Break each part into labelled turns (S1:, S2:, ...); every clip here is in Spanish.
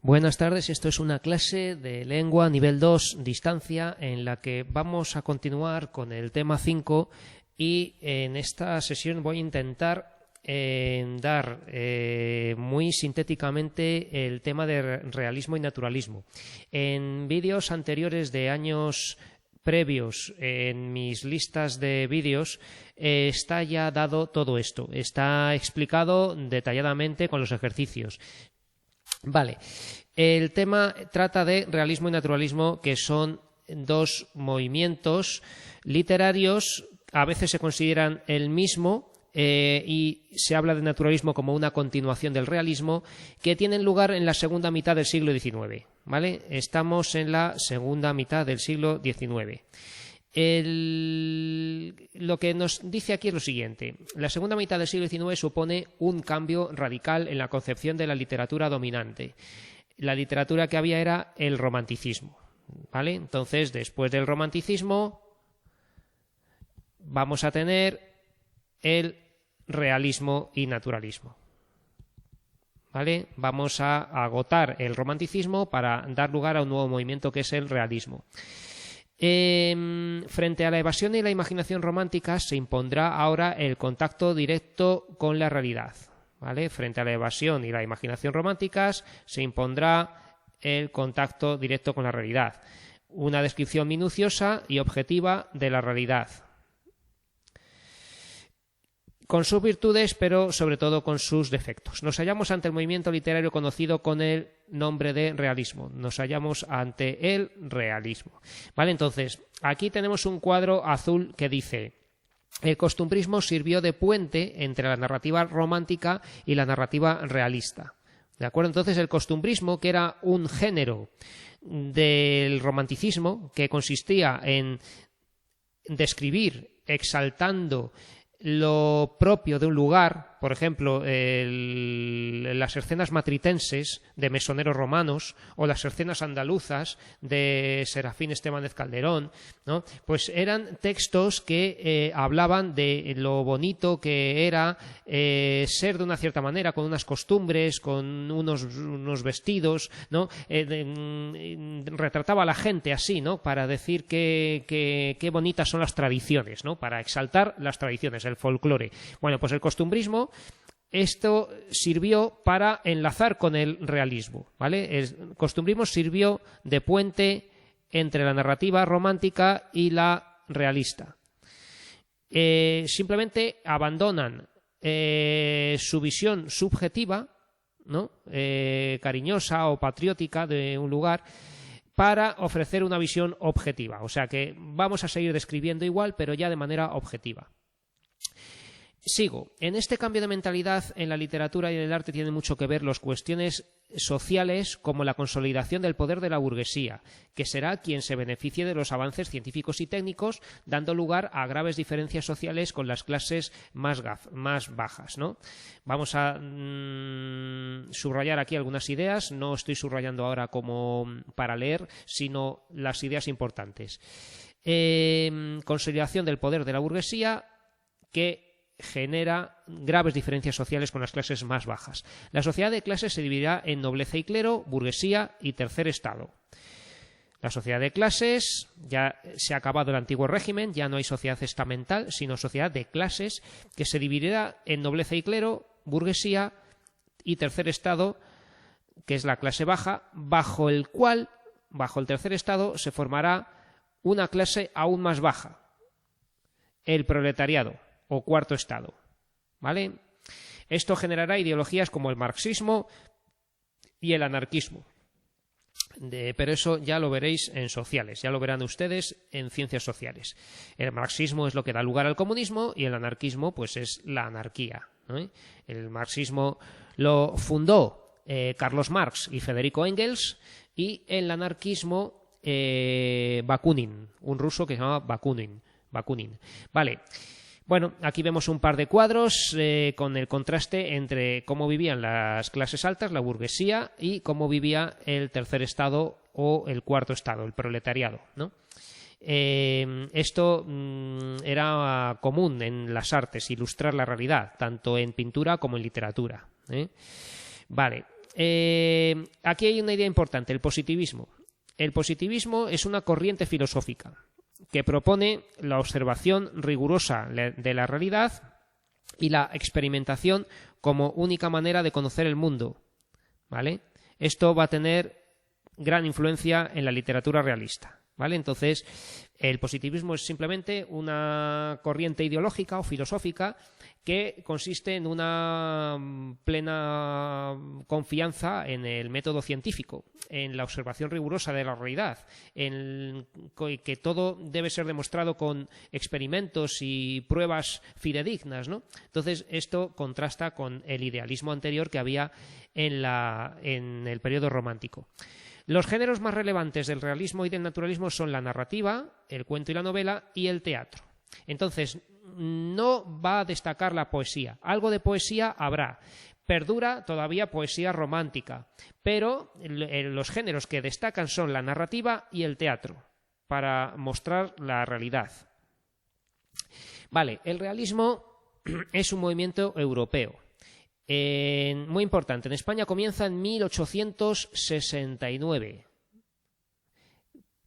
S1: Buenas tardes, esto es una clase de lengua nivel 2 distancia en la que vamos a continuar con el tema 5 y en esta sesión voy a intentar dar muy sintéticamente el tema de realismo y naturalismo. En vídeos anteriores de años previos en mis listas de vídeos está ya dado todo esto, está explicado detalladamente con los ejercicios. Vale, el tema trata de realismo y naturalismo, que son dos movimientos literarios, a veces se consideran el mismo y se habla de naturalismo como una continuación del realismo, que tienen lugar en la segunda mitad del siglo XIX, ¿vale? Estamos en la segunda mitad del siglo XIX. Lo que nos dice aquí es lo siguiente: la segunda mitad del siglo XIX supone un cambio radical en la concepción de la literatura dominante. La literatura que había era el romanticismo, ¿vale? Entonces, después del romanticismo vamos a tener el realismo y naturalismo, ¿vale? Vamos a agotar el romanticismo para dar lugar a un nuevo movimiento que es el realismo. Frente a la evasión y la imaginación romántica se impondrá ahora el contacto directo con la realidad, ¿vale? Frente a la evasión y la imaginación románticas se impondrá el contacto directo con la realidad, una descripción minuciosa y objetiva de la realidad, con sus virtudes, pero sobre todo con sus defectos. Nos hallamos ante el movimiento literario conocido con el nombre de realismo. Nos hallamos ante el realismo. ¿Vale? Entonces, aquí tenemos un cuadro azul que dice: el costumbrismo sirvió de puente entre la narrativa romántica y la narrativa realista. ¿De acuerdo? Entonces, el costumbrismo, que era un género del romanticismo que consistía en describir exaltando lo propio de un lugar, por ejemplo, las escenas matritenses de mesoneros romanos o las escenas andaluzas de Serafín Estébanez Calderón, ¿no? Pues eran textos que hablaban de lo bonito que era ser de una cierta manera, con unas costumbres, con unos vestidos, ¿no? Retrataba a la gente así, ¿no? Para decir qué bonitas son las tradiciones, ¿no? Para exaltar las tradiciones, el folclore. Bueno, pues el costumbrismo, esto sirvió para enlazar con el realismo, ¿vale? El costumbrismo sirvió de puente entre la narrativa romántica y la realista. Simplemente abandonan su visión subjetiva, ¿no? Cariñosa o patriótica de un lugar, para ofrecer una visión objetiva. O sea que vamos a seguir describiendo igual, pero ya de manera objetiva. Sigo. En este cambio de mentalidad en la literatura y en el arte tienen mucho que ver las cuestiones sociales, como la consolidación del poder de la burguesía, que será quien se beneficie de los avances científicos y técnicos, dando lugar a graves diferencias sociales con las clases más bajas, ¿no? Vamos a subrayar aquí algunas ideas. No estoy subrayando ahora como para leer, sino las ideas importantes. Consolidación del poder de la burguesía, que genera graves diferencias sociales con las clases más bajas. La sociedad de clases se dividirá en nobleza y clero, burguesía y tercer estado. La sociedad de clases, ya se ha acabado el antiguo régimen, ya no hay sociedad estamental, sino sociedad de clases, que se dividirá en nobleza y clero, burguesía y tercer estado, que es la clase baja, bajo el cual, bajo el tercer estado, se formará una clase aún más baja, el proletariado o cuarto estado, ¿vale? Esto generará ideologías como el marxismo y el anarquismo. Pero eso ya lo veréis en sociales, ya lo verán ustedes en ciencias sociales. El marxismo es lo que da lugar al comunismo y el anarquismo pues es la anarquía, ¿no? El marxismo lo fundó Carlos Marx y Federico Engels, y el anarquismo Bakunin, un ruso que se llamaba Bakunin. Vale. Bueno, aquí vemos un par de cuadros con el contraste entre cómo vivían las clases altas, la burguesía, y cómo vivía el tercer estado o el cuarto estado, el proletariado, ¿no? Esto era común en las artes, ilustrar la realidad, tanto en pintura como en literatura, ¿eh? Vale. aquí hay una idea importante, el positivismo. El positivismo es una corriente filosófica que propone la observación rigurosa de la realidad y la experimentación como única manera de conocer el mundo, ¿vale? Esto va a tener gran influencia en la literatura realista, ¿vale? Entonces, el positivismo es simplemente una corriente ideológica o filosófica que consiste en una plena confianza en el método científico, en la observación rigurosa de la realidad, en que todo debe ser demostrado con experimentos y pruebas fidedignas, ¿no? Entonces, esto contrasta con el idealismo anterior que había en el periodo romántico. Los géneros más relevantes del realismo y del naturalismo son la narrativa, el cuento y la novela y el teatro. Entonces, no va a destacar la poesía. Algo de poesía habrá. Perdura todavía poesía romántica, pero los géneros que destacan son la narrativa y el teatro, para mostrar la realidad. Vale, el realismo es un movimiento europeo. Muy importante, en España comienza en 1869,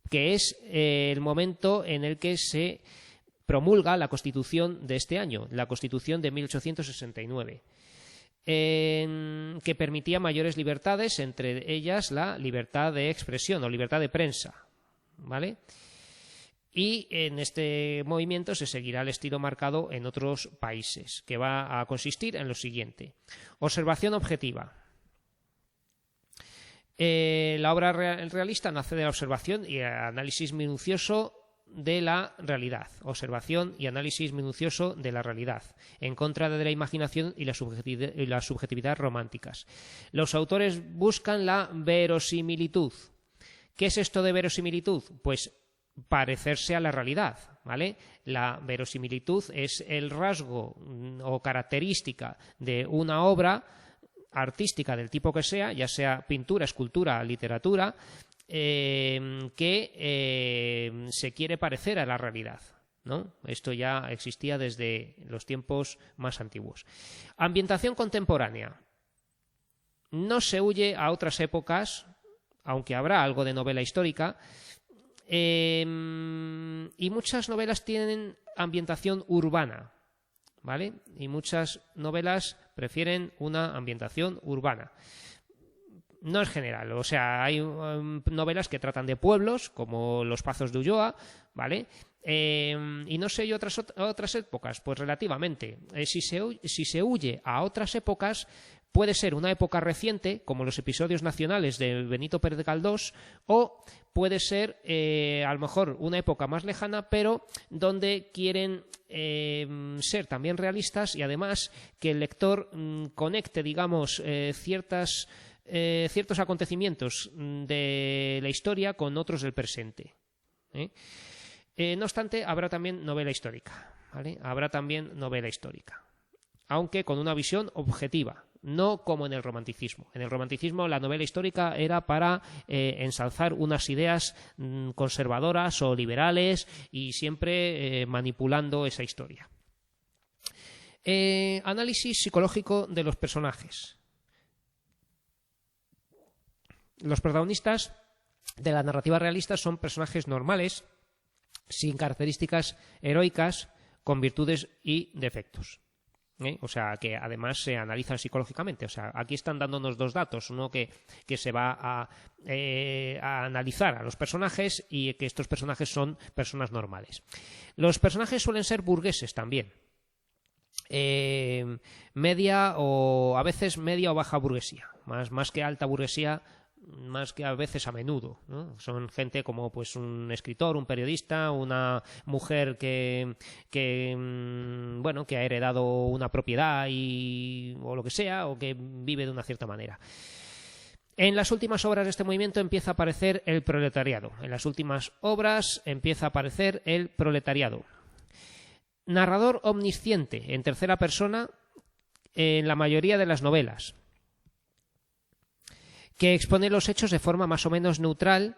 S1: que es el momento en el que se promulga la Constitución de este año, la Constitución de 1869, que permitía mayores libertades, entre ellas la libertad de expresión o libertad de prensa, ¿vale? Y en este movimiento se seguirá el estilo marcado en otros países, que va a consistir en lo siguiente. Observación objetiva. La obra realista nace de la observación y análisis minucioso de la realidad. Observación y análisis minucioso de la realidad, en contra de la imaginación y la subjetividad románticas. Los autores buscan la verosimilitud. ¿Qué es esto de verosimilitud? Pues parecerse a la realidad, ¿vale? La verosimilitud es el rasgo o característica de una obra artística del tipo que sea, ya sea pintura, escultura, literatura, que se quiere parecer a la realidad, ¿no? Esto ya existía desde los tiempos más antiguos. Ambientación contemporánea. No se huye a otras épocas, aunque habrá algo de novela histórica, y muchas novelas tienen ambientación urbana, ¿vale? Y muchas novelas prefieren una ambientación urbana. No es general, o sea, hay novelas que tratan de pueblos, como Los Pazos de Ulloa, ¿vale? Y no sé, ¿y otras épocas? Pues relativamente. Si se huye a otras épocas, puede ser una época reciente, como los episodios nacionales de Benito Pérez de Galdós, o puede ser, a lo mejor, una época más lejana, pero donde quieren ser también realistas y además que el lector conecte, digamos, ciertos acontecimientos de la historia con otros del presente. No obstante, habrá también novela histórica, ¿vale? Habrá también novela histórica, aunque con una visión objetiva, no como en el romanticismo. En el romanticismo la novela histórica era para ensalzar unas ideas conservadoras o liberales y siempre manipulando esa historia. Análisis psicológico de los personajes. Los protagonistas de la narrativa realista son personajes normales, sin características heroicas, con virtudes y defectos. O sea, que además se analizan psicológicamente. O sea, aquí están dándonos dos datos. Uno que se va a analizar a los personajes y que estos personajes son personas normales. Los personajes suelen ser burgueses también. Media o a veces media o baja burguesía. Más que alta burguesía, más que a veces a menudo, ¿no? Son gente como pues un escritor, un periodista, una mujer que ha heredado una propiedad o lo que sea, o que vive de una cierta manera. En las últimas obras de este movimiento empieza a aparecer el proletariado. Narrador omnisciente, en tercera persona, en la mayoría de las novelas, que expone los hechos de forma más o menos neutral,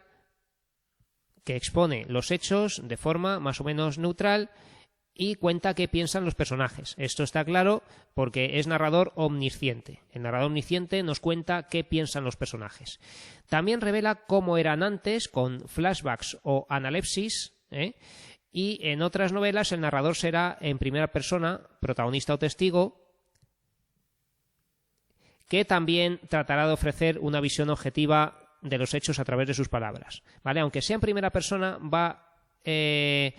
S1: y cuenta qué piensan los personajes. Esto está claro porque es narrador omnisciente. El narrador omnisciente nos cuenta qué piensan los personajes. También revela cómo eran antes, con flashbacks o analepsis, y en otras novelas el narrador será en primera persona, protagonista o testigo, que también tratará de ofrecer una visión objetiva de los hechos a través de sus palabras, ¿vale? Aunque sea en primera persona, va a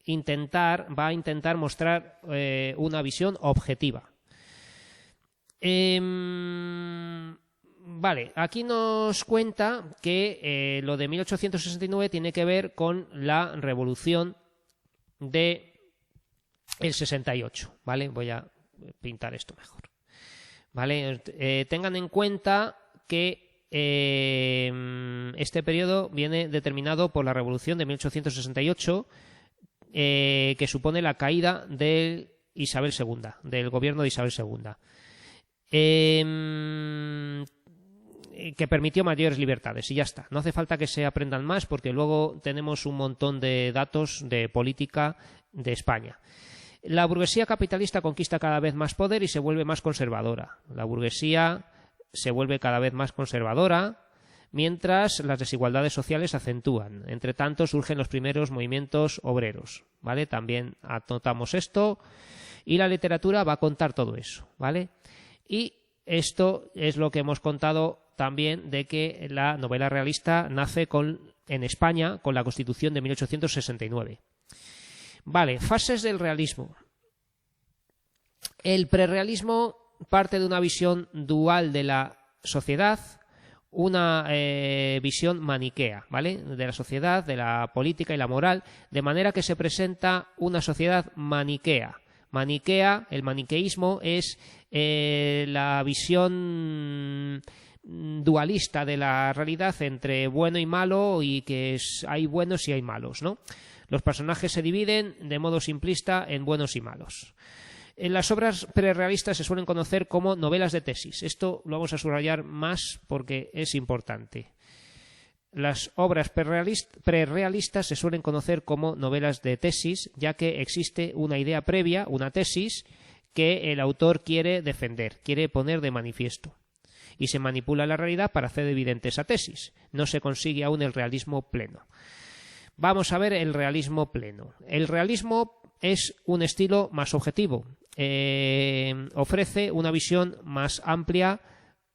S1: intentar mostrar una visión objetiva. Vale, aquí nos cuenta que lo de 1869 tiene que ver con la revolución de el 68, ¿vale? Voy a pintar esto mejor, ¿vale? Tengan en cuenta que este periodo viene determinado por la revolución de 1868, que supone la caída de Isabel II, del gobierno de Isabel II, que permitió mayores libertades, y ya está. No hace falta que se aprendan más porque luego tenemos un montón de datos de política de España. La burguesía capitalista conquista cada vez más poder y se vuelve más conservadora. La burguesía se vuelve cada vez más conservadora, mientras las desigualdades sociales se acentúan. Entre tanto, surgen los primeros movimientos obreros, ¿vale? También anotamos esto, y la literatura va a contar todo eso, ¿vale? Y esto es lo que hemos contado también de que la novela realista nace en España con la Constitución de 1869. Vale, fases del realismo. El prerrealismo parte de una visión dual de la sociedad, una visión maniquea, ¿vale? De la sociedad, de la política y la moral, de manera que se presenta una sociedad maniquea. Maniquea, el maniqueísmo es la visión dualista de la realidad entre bueno y malo, y que hay buenos y hay malos, ¿no? Los personajes se dividen de modo simplista en buenos y malos. En las obras prerrealistas se suelen conocer como novelas de tesis. Esto lo vamos a subrayar más porque es importante. Las obras prerrealistas se suelen conocer como novelas de tesis, ya que existe una idea previa, una tesis, que el autor quiere defender, quiere poner de manifiesto. Y se manipula la realidad para hacer evidente esa tesis. No se consigue aún el realismo pleno. Vamos a ver el realismo pleno. El realismo es un estilo más objetivo. Ofrece una visión más amplia,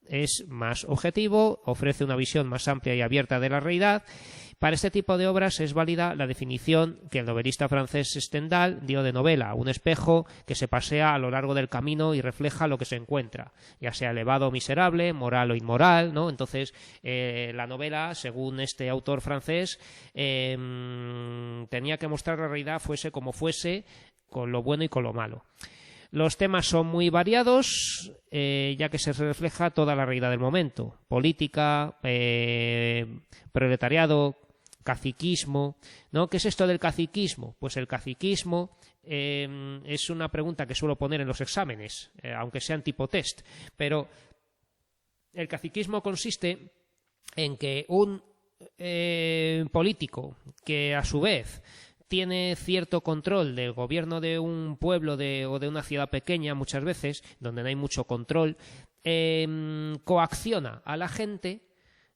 S1: es más objetivo, ofrece una visión más amplia y abierta de la realidad. Para este tipo de obras es válida la definición que el novelista francés Stendhal dio de novela: un espejo que se pasea a lo largo del camino y refleja lo que se encuentra, ya sea elevado o miserable, moral o inmoral, ¿no? Entonces, la novela, según este autor francés, tenía que mostrar la realidad fuese como fuese, con lo bueno y con lo malo. Los temas son muy variados, ya que se refleja toda la realidad del momento: política, proletariado, caciquismo, ¿no? ¿Qué es esto del caciquismo? Pues el caciquismo es una pregunta que suelo poner en los exámenes, aunque sean tipo test, pero el caciquismo consiste en que un político que a su vez tiene cierto control del gobierno de un pueblo o de una ciudad pequeña, muchas veces, donde no hay mucho control, coacciona a la gente,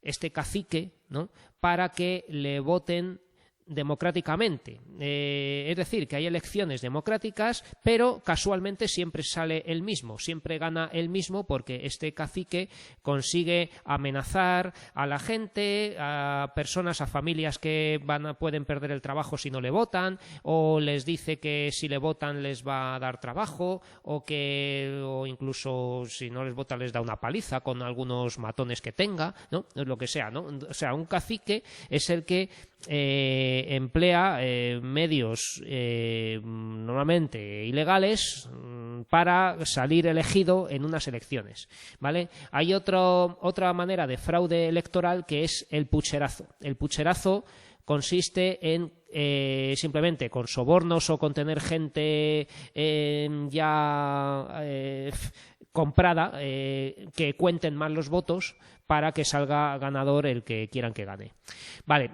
S1: este cacique, ¿no?, para que le voten democráticamente. Es decir, que hay elecciones democráticas, pero casualmente siempre sale el mismo, siempre gana el mismo, porque este cacique consigue amenazar a la gente, a personas, a familias que pueden perder el trabajo si no le votan, o les dice que si le votan les va a dar trabajo, o incluso si no les vota les da una paliza con algunos matones que tenga, ¿no? Lo que sea, ¿no? O sea, un cacique es el que emplea medios normalmente ilegales para salir elegido en unas elecciones, ¿vale? Hay otra manera de fraude electoral, que es el pucherazo. El pucherazo consiste en simplemente con sobornos o con tener gente comprada, que cuenten más los votos para que salga ganador el que quieran que gane. Vale,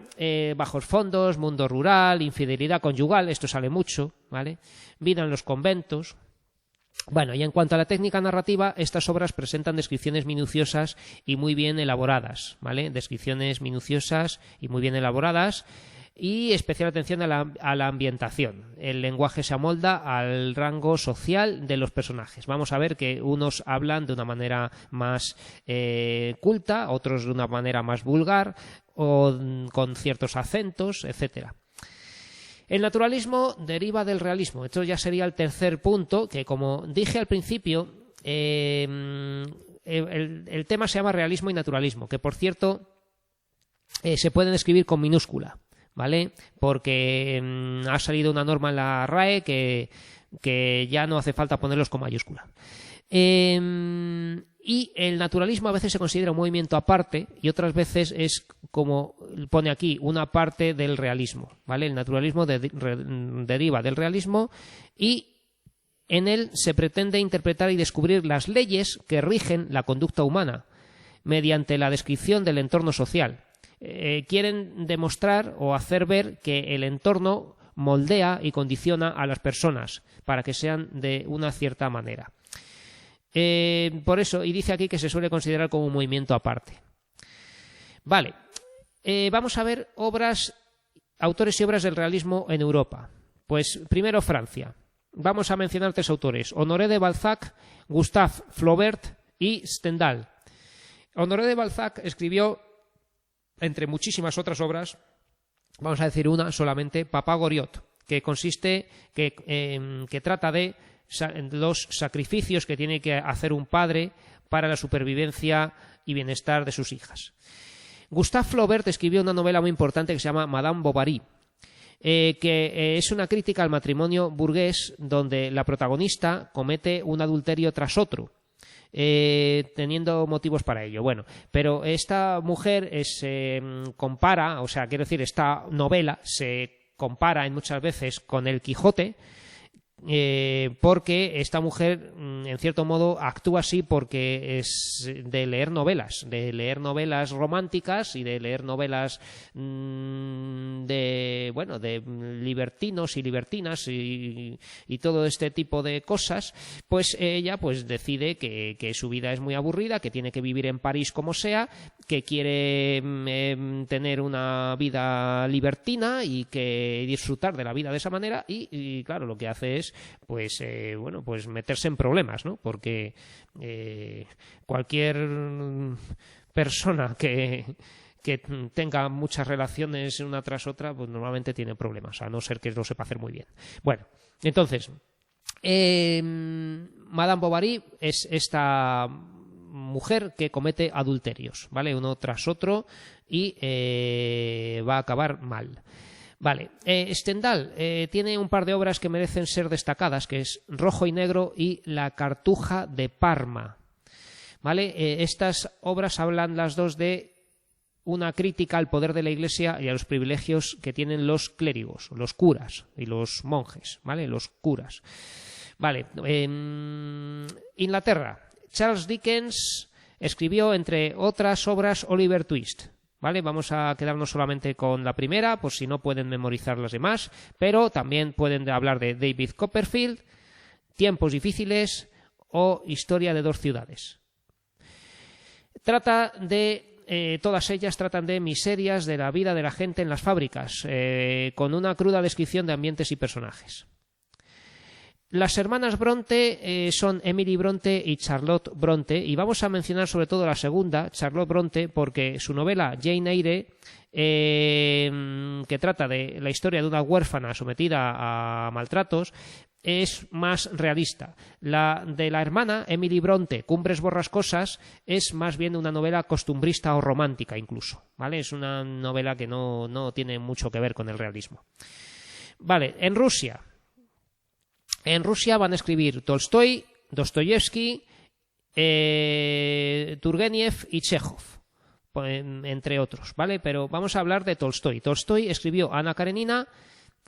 S1: bajos fondos, mundo rural, infidelidad conyugal, esto sale mucho, ¿vale? Vida en los conventos. Bueno, y en cuanto a la técnica narrativa, estas obras presentan descripciones minuciosas y muy bien elaboradas, ¿vale? Descripciones minuciosas y muy bien elaboradas, y especial atención a la ambientación. El lenguaje se amolda al rango social de los personajes. Vamos a ver que unos hablan de una manera más culta, otros de una manera más vulgar, o con ciertos acentos, etcétera. El naturalismo deriva del realismo. Esto ya sería el tercer punto, que como dije al principio, el tema se llama realismo y naturalismo, que por cierto se pueden escribir con minúscula, ¿vale? Porque ha salido una norma en la RAE que ya no hace falta ponerlos con mayúscula. Y el naturalismo a veces se considera un movimiento aparte y otras veces es, como pone aquí, una parte del realismo, ¿vale? El naturalismo deriva del realismo y en él se pretende interpretar y descubrir las leyes que rigen la conducta humana mediante la descripción del entorno social. Quieren demostrar o hacer ver que el entorno moldea y condiciona a las personas para que sean de una cierta manera. Por eso, y dice aquí que se suele considerar como un movimiento aparte. Vale, vamos a ver autores y obras del realismo en Europa. Pues primero Francia. Vamos a mencionar 3 autores: Honoré de Balzac, Gustave Flaubert y Stendhal. Honoré de Balzac escribió, entre muchísimas otras obras, vamos a decir una solamente, Papá Goriot, que trata de los sacrificios que tiene que hacer un padre para la supervivencia y bienestar de sus hijas. Gustave Flaubert escribió una novela muy importante que se llama Madame Bovary, que es una crítica al matrimonio burgués donde la protagonista comete un adulterio tras otro, teniendo motivos para ello. Bueno, pero esta mujer se compara, o sea, quiero decir, esta novela se compara muchas veces con el Quijote, porque esta mujer, en cierto modo, actúa así porque es de leer novelas románticas y de leer novelas de libertinos y libertinas y todo este tipo de cosas. Pues ella pues decide que su vida es muy aburrida, que tiene que vivir en París como sea, que quiere tener una vida libertina y que disfrutar de la vida de esa manera, y claro, lo que hace es pues meterse en problemas, ¿no? Porque cualquier persona que tenga muchas relaciones una tras otra, pues normalmente tiene problemas, a no ser que lo sepa hacer muy bien. Bueno, entonces, Madame Bovary es esta mujer que comete adulterios, ¿vale? Uno tras otro, y va a acabar mal. Vale, Stendhal tiene un par de obras que merecen ser destacadas, que es Rojo y Negro y La Cartuja de Parma. ¿Vale? Estas obras hablan las dos de una crítica al poder de la Iglesia y a los privilegios que tienen los clérigos, los curas y los monjes, ¿vale? Los curas. Vale, Inglaterra. Charles Dickens escribió, entre otras obras, Oliver Twist. ¿Vale? Vamos a quedarnos solamente con la primera, por si no pueden memorizar las demás, pero también pueden hablar de David Copperfield, Tiempos difíciles o Historia de 2 ciudades. Todas ellas tratan de miserias de la vida de la gente en las fábricas, con una cruda descripción de ambientes y personajes. Las hermanas Bronte son Emily Bronte y Charlotte Bronte, y vamos a mencionar sobre todo la segunda, Charlotte Bronte, porque su novela Jane Eyre, que trata de la historia de una huérfana sometida a maltratos, es más realista. La de la hermana Emily Bronte, Cumbres borrascosas, es más bien una novela costumbrista o romántica incluso, ¿vale? Es una novela que no tiene mucho que ver con el realismo. Vale, en Rusia van a escribir Tolstoy, Dostoyevsky, Turgeniev y Chekhov, entre otros, ¿vale? Pero vamos a hablar de Tolstoy. Tolstoy escribió Ana Karenina,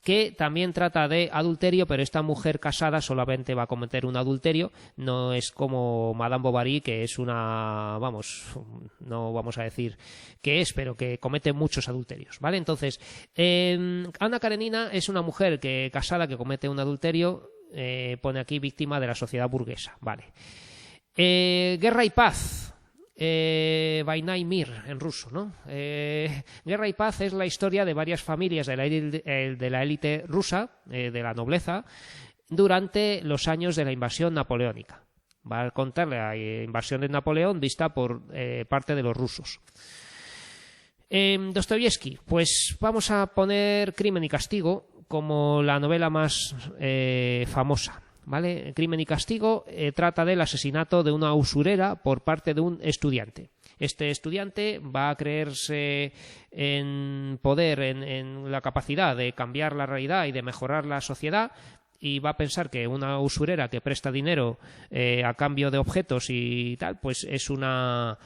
S1: que también trata de adulterio, pero esta mujer casada solamente va a cometer un adulterio, no es como Madame Bovary, que es una, vamos, no vamos a decir qué es, pero que comete muchos adulterios, ¿vale? Entonces, Ana Karenina es una mujer casada que comete un adulterio, pone aquí víctima de la sociedad burguesa, ¿vale? Guerra y paz. Vaina y Mir en ruso, ¿no? Guerra y paz es la historia de varias familias de la élite rusa, de la nobleza, durante los años de la invasión napoleónica. Va a contar la invasión de Napoleón vista por parte de los rusos. Dostoyevsky, pues vamos a poner Crimen y Castigo como la novela más famosa. ¿Vale? Crimen y Castigo trata del asesinato de una usurera por parte de un estudiante. Este estudiante va a creerse en poder, en la capacidad de cambiar la realidad y de mejorar la sociedad, y va a pensar que una usurera que presta dinero a cambio de objetos y tal, pues es una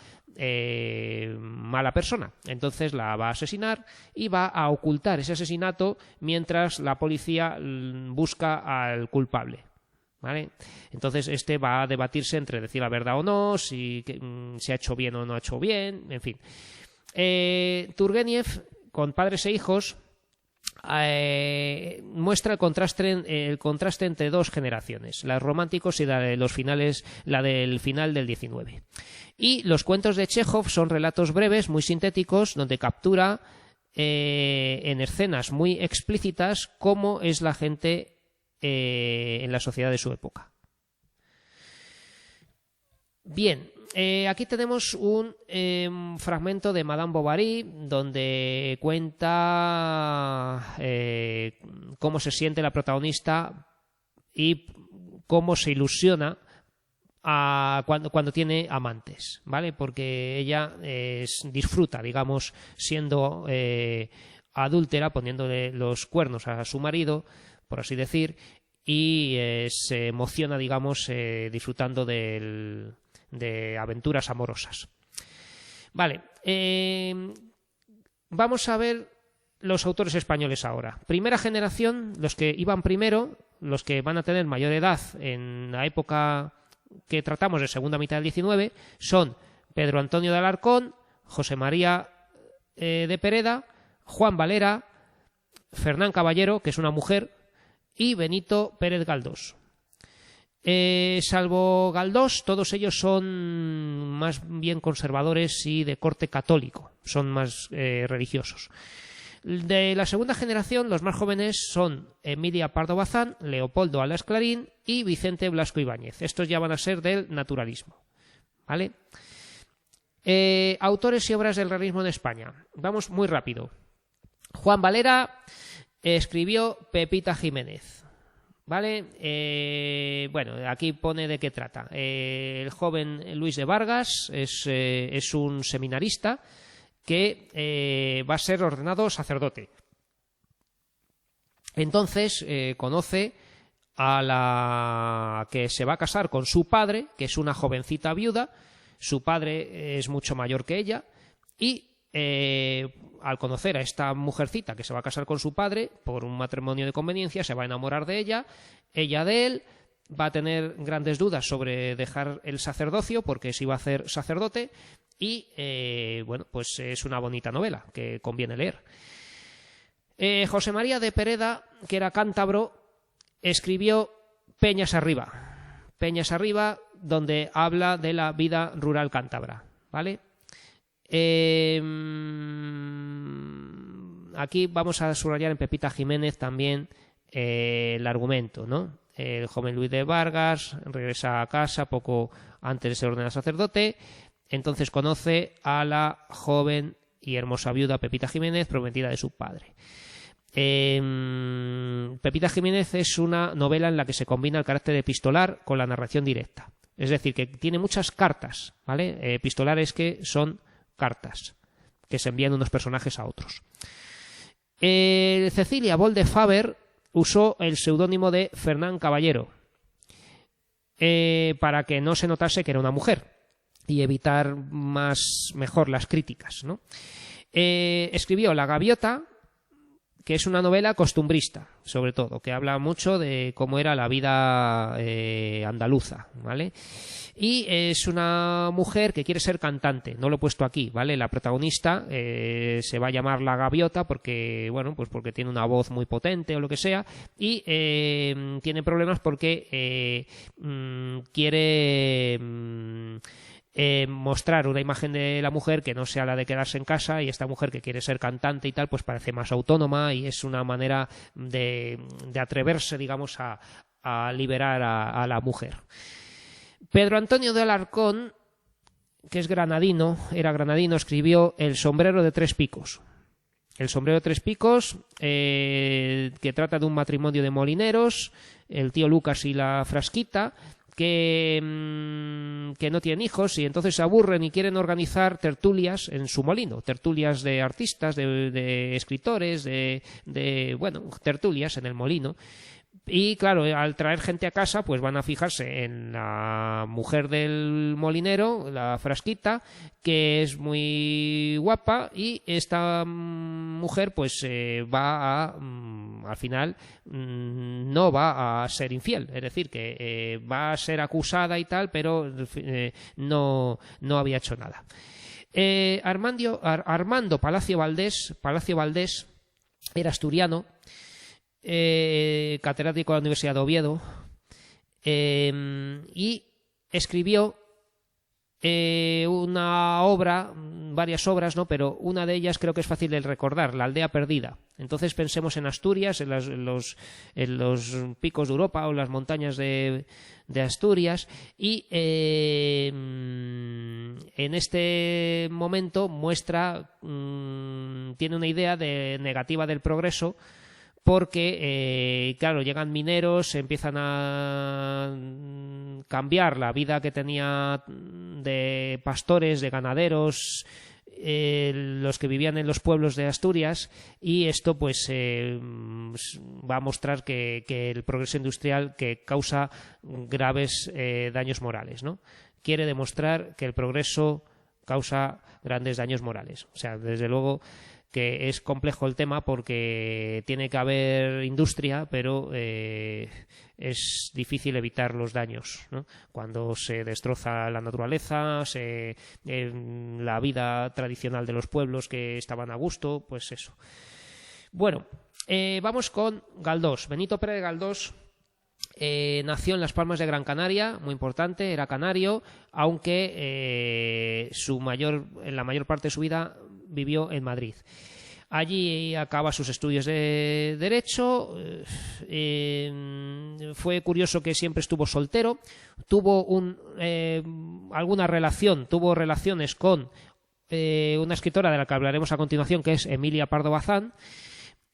S1: mala persona. Entonces la va a asesinar y va a ocultar ese asesinato mientras la policía busca al culpable. ¿Vale? Entonces este va a debatirse entre decir la verdad o no, si se ha hecho bien o no ha hecho bien, en fin. Turgenev, con Padres e hijos, muestra el contraste entre dos generaciones, la de los románticos y la de los finales, la del final del XIX. Y los cuentos de Chekhov son relatos breves, muy sintéticos, donde captura en escenas muy explícitas cómo es la gente en la sociedad de su época. Bien, aquí tenemos un fragmento de Madame Bovary donde cuenta cómo se siente la protagonista y cómo se ilusiona cuando tiene amantes, ¿vale? Porque ella disfruta, digamos, siendo adúltera, poniéndole los cuernos a su marido, por así decir, y se emociona, digamos, disfrutando de aventuras amorosas. Vale, vamos a ver los autores españoles ahora. Primera generación, los que iban primero, los que van a tener mayor edad en la época que tratamos de segunda mitad del XIX, son Pedro Antonio de Alarcón, José María de Pereda, Juan Valera, Fernán Caballero, que es una mujer, y Benito Pérez Galdós. Salvo Galdós, todos ellos son más bien conservadores y de corte católico, son más religiosos. De la segunda generación, los más jóvenes son Emilia Pardo Bazán, Leopoldo Alas Clarín y Vicente Blasco Ibáñez. Estos ya van a ser del naturalismo, ¿vale? Autores y obras del realismo en España. Vamos muy rápido. Juan Valera escribió Pepita Jiménez, ¿vale? Bueno, aquí pone de qué trata. El joven Luis de Vargas es un seminarista que va a ser ordenado sacerdote. Entonces conoce a la que se va a casar con su padre, que es una jovencita viuda. Su padre es mucho mayor que ella y al conocer a esta mujercita que se va a casar con su padre por un matrimonio de conveniencia, se va a enamorar de ella de él, va a tener grandes dudas sobre dejar el sacerdocio porque se iba a hacer sacerdote y bueno, pues es una bonita novela que conviene leer. José María de Pereda, que era cántabro, escribió Peñas Arriba, donde habla de la vida rural cántabra, ¿vale? Aquí vamos a subrayar en Pepita Jiménez también el argumento, ¿no? El joven Luis de Vargas regresa a casa poco antes de ser ordenado sacerdote, entonces conoce a la joven y hermosa viuda Pepita Jiménez, prometida de su padre. Pepita Jiménez es una novela en la que se combina el carácter epistolar con la narración directa, es decir, que tiene muchas cartas, ¿vale? Epistolares, que son cartas que se envían unos personajes a otros. Cecilia Bolde Faber usó el seudónimo de Fernán Caballero para que no se notase que era una mujer y evitar mejor las críticas, ¿no? Escribió La Gaviota, que es una novela costumbrista, sobre todo, que habla mucho de cómo era la vida andaluza, ¿vale? Y es una mujer que quiere ser cantante, no lo he puesto aquí, ¿vale? La protagonista se va a llamar La Gaviota porque, bueno, pues porque tiene una voz muy potente o lo que sea, y tiene problemas porque quiere mostrar una imagen de la mujer que no sea la de quedarse en casa, y esta mujer que quiere ser cantante y tal, pues parece más autónoma, y es una manera de atreverse, digamos, a liberar a la mujer. Pedro Antonio de Alarcón, que es granadino, era granadino, escribió El sombrero de tres picos. El sombrero de tres picos, que trata de un matrimonio de molineros, el tío Lucas y la Frasquita, que no tienen hijos y entonces se aburren y quieren organizar tertulias en su molino, tertulias de artistas, de escritores, bueno, tertulias en el molino. Y claro, al traer gente a casa, pues van a fijarse en la mujer del molinero, la Frasquita, que es muy guapa, y esta mujer pues al final no va a ser infiel, es decir, que va a ser acusada y tal, pero no había hecho nada. Armando Palacio Valdés era asturiano, catedrático de la Universidad de Oviedo, y escribió varias obras, ¿no? Pero una de ellas creo que es fácil de recordar, La aldea perdida. Entonces pensemos en Asturias, en los picos de Europa o las montañas de Asturias, y en este momento tiene una idea negativa del progreso, porque, claro, llegan mineros, empiezan a cambiar la vida que tenía de pastores, de ganaderos, los que vivían en los pueblos de Asturias, y esto pues va a mostrar que el progreso industrial que causa graves daños morales, ¿no? Quiere demostrar que el progreso causa grandes daños morales. O sea, desde luego que es complejo el tema porque tiene que haber industria, pero es difícil evitar los daños, ¿no? Cuando se destroza la naturaleza, la vida tradicional de los pueblos que estaban a gusto, pues eso. Bueno, vamos con Galdós. Benito Pérez Galdós nació en Las Palmas de Gran Canaria, muy importante, era canario, aunque en la mayor parte de su vida vivió en Madrid. Allí acaba sus estudios de Derecho. Fue curioso que siempre estuvo soltero. Tuvo relaciones con una escritora de la que hablaremos a continuación, que es Emilia Pardo Bazán,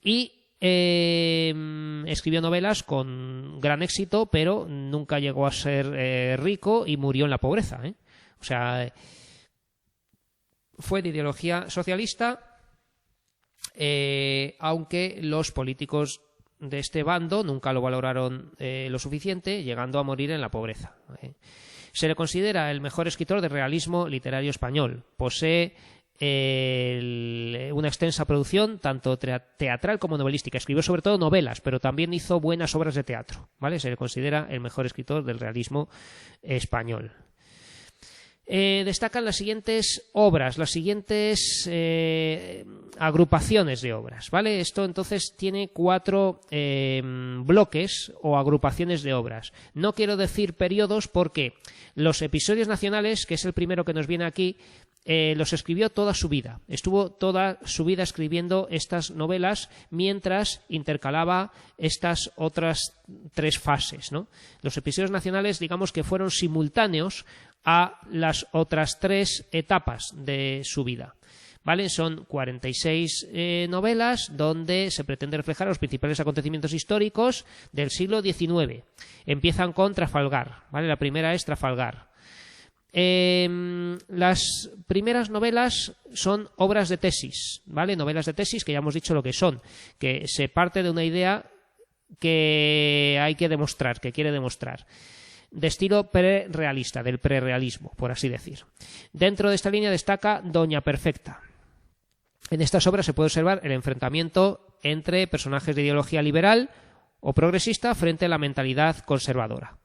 S1: y escribió novelas con gran éxito, pero nunca llegó a ser rico y murió en la pobreza, ¿eh? O sea, fue de ideología socialista, aunque los políticos de este bando nunca lo valoraron lo suficiente, llegando a morir en la pobreza. Se le considera el mejor escritor de realismo literario español. Posee una extensa producción, tanto teatral como novelística. Escribió sobre todo novelas, pero también hizo buenas obras de teatro, ¿vale? Se le considera el mejor escritor del realismo español. Destacan las siguientes obras, las siguientes agrupaciones de obras, ¿vale? Esto entonces tiene 4 bloques o agrupaciones de obras. No quiero decir periodos porque los episodios nacionales, que es el primero que nos viene aquí, los escribió toda su vida. Estuvo toda su vida escribiendo estas novelas mientras intercalaba estas otras 3 fases, ¿no? Los episodios nacionales, digamos que fueron simultáneos a las otras 3 etapas de su vida, ¿vale? Son 46 novelas donde se pretende reflejar los principales acontecimientos históricos del siglo XIX. Empiezan con Trafalgar, ¿vale? La primera es Trafalgar. Las primeras novelas son obras de tesis, ¿vale? Novelas de tesis que ya hemos dicho lo que son, que se parte de una idea que hay que demostrar, que quiere demostrar, de estilo prerealista, del prerealismo, por así decir. Dentro de esta línea destaca Doña Perfecta. En estas obras se puede observar el enfrentamiento entre personajes de ideología liberal o progresista frente a la mentalidad conservadora.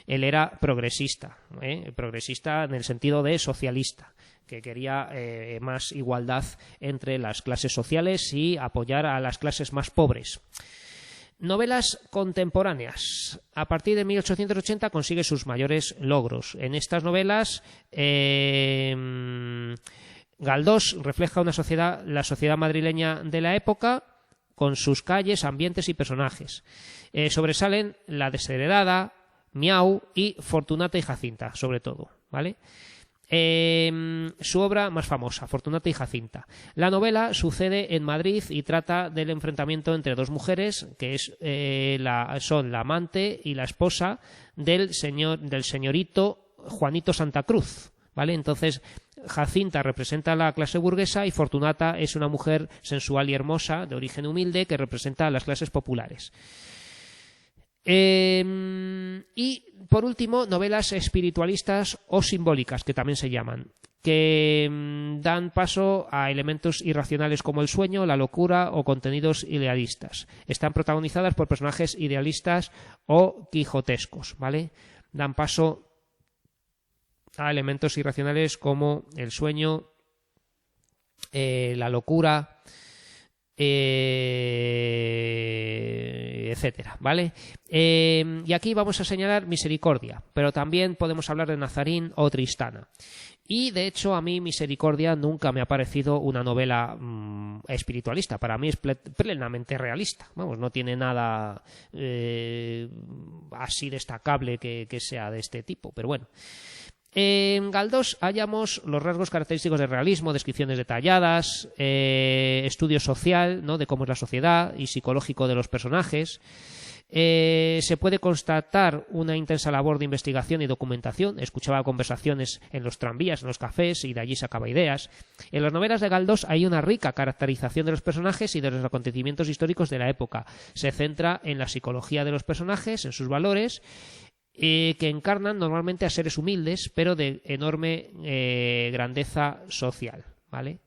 S1: Él era progresista en el sentido de socialista, que quería más igualdad entre las clases sociales y apoyar a las clases más pobres. Novelas contemporáneas. A partir de 1880 consigue sus mayores logros. En estas novelas, Galdós refleja la sociedad madrileña de la época, con sus calles, ambientes y personajes. Sobresalen La desheredada, Miau y Fortunata y Jacinta, sobre todo, ¿vale? Su obra más famosa, Fortunata y Jacinta. La novela sucede en Madrid y trata del enfrentamiento entre dos mujeres, que son la amante y la esposa del señorito Juanito Santa Cruz, ¿vale? Entonces, Jacinta representa a la clase burguesa y Fortunata es una mujer sensual y hermosa, de origen humilde, que representa a las clases populares. Y, por último, novelas espiritualistas o simbólicas, que también se llaman, que dan paso a elementos irracionales como el sueño, la locura o contenidos idealistas. Están protagonizadas por personajes idealistas o quijotescos, ¿vale? Dan paso a elementos irracionales como el sueño, la locura, etcétera, ¿vale? Y aquí vamos a señalar Misericordia, pero también podemos hablar de Nazarín o Tristana. Y de hecho a mí Misericordia nunca me ha parecido una novela espiritualista. Para mí es plenamente realista. Vamos, no tiene nada así destacable que sea de este tipo, pero bueno. En Galdós hallamos los rasgos característicos del realismo, descripciones detalladas, estudio social, ¿no?, de cómo es la sociedad y psicológico de los personajes. Se puede constatar una intensa labor de investigación y documentación. Escuchaba conversaciones en los tranvías, en los cafés, y de allí sacaba ideas. En las novelas de Galdós hay una rica caracterización de los personajes y de los acontecimientos históricos de la época. Se centra en la psicología de los personajes, en sus valores, que encarnan normalmente a seres humildes, pero de enorme grandeza social, ¿vale?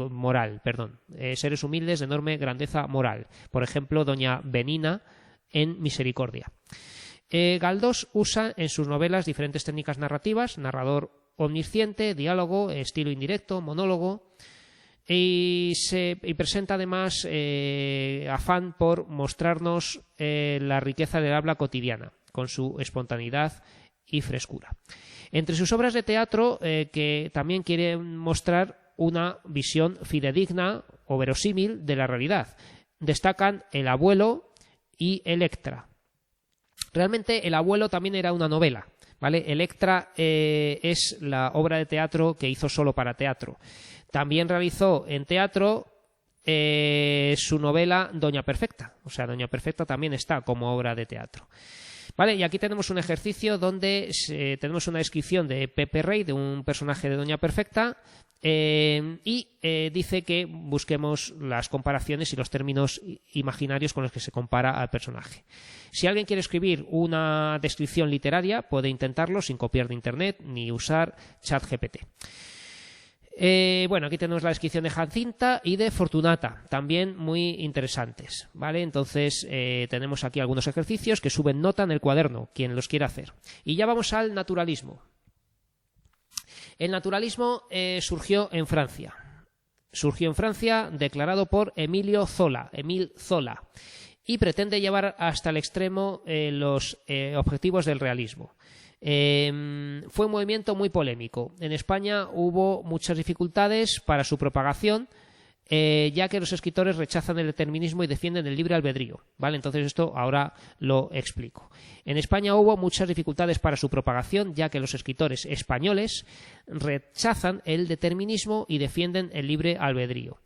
S1: Moral, perdón. Seres humildes de enorme grandeza moral. Por ejemplo, doña Benina en Misericordia. Galdós usa en sus novelas diferentes técnicas narrativas: narrador omnisciente, diálogo, estilo indirecto, monólogo, y presenta además afán por mostrarnos la riqueza del habla cotidiana, con su espontaneidad y frescura. Entre sus obras de teatro, que también quiere mostrar una visión fidedigna o verosímil de la realidad, destacan El abuelo y Electra. Realmente El abuelo también era una novela, ¿vale? Electra es la obra de teatro que hizo solo para teatro. También realizó en teatro su novela Doña Perfecta. O sea, Doña Perfecta también está como obra de teatro. Vale, y aquí tenemos un ejercicio donde tenemos una descripción de Pepe Rey, de un personaje de Doña Perfecta, y dice que busquemos las comparaciones y los términos imaginarios con los que se compara al personaje. Si alguien quiere escribir una descripción literaria, puede intentarlo sin copiar de internet ni usar ChatGPT. Bueno, aquí tenemos la descripción de Jacinta y de Fortunata, también muy interesantes, ¿vale? Entonces tenemos aquí algunos ejercicios que suben nota en el cuaderno, quien los quiera hacer. Y ya vamos al naturalismo. El naturalismo surgió en Francia. Surgió en Francia, declarado por Émile Zola, y pretende llevar hasta el extremo los objetivos del realismo. Fue un movimiento muy polémico. En España hubo muchas dificultades para su propagación, ya que los escritores rechazan el determinismo y defienden el libre albedrío, ¿vale? Entonces esto ahora lo explico. En España hubo muchas dificultades para su propagación, ya que los escritores españoles rechazan el determinismo y defienden el libre albedrío.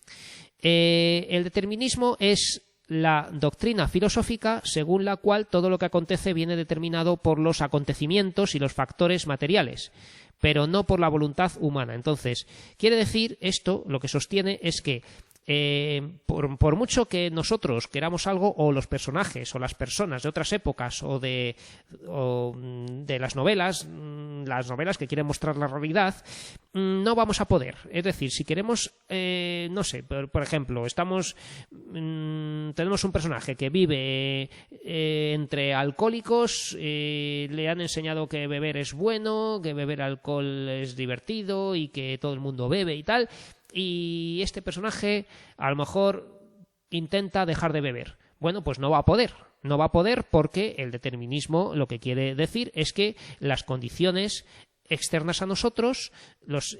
S1: El determinismo es la doctrina filosófica según la cual todo lo que acontece viene determinado por los acontecimientos y los factores materiales, pero no por la voluntad humana. Entonces, quiere decir esto, lo que sostiene es que Por mucho que nosotros queramos algo, o los personajes o las personas de otras épocas o de las novelas que quieren mostrar la realidad, no vamos a poder. Es decir, si queremos, no sé, por ejemplo, tenemos un personaje que vive entre alcohólicos, le han enseñado que beber es bueno, que beber alcohol es divertido y que todo el mundo bebe y tal, y este personaje a lo mejor intenta dejar de beber. Bueno, pues no va a poder porque el determinismo lo que quiere decir es que las condiciones externas a nosotros los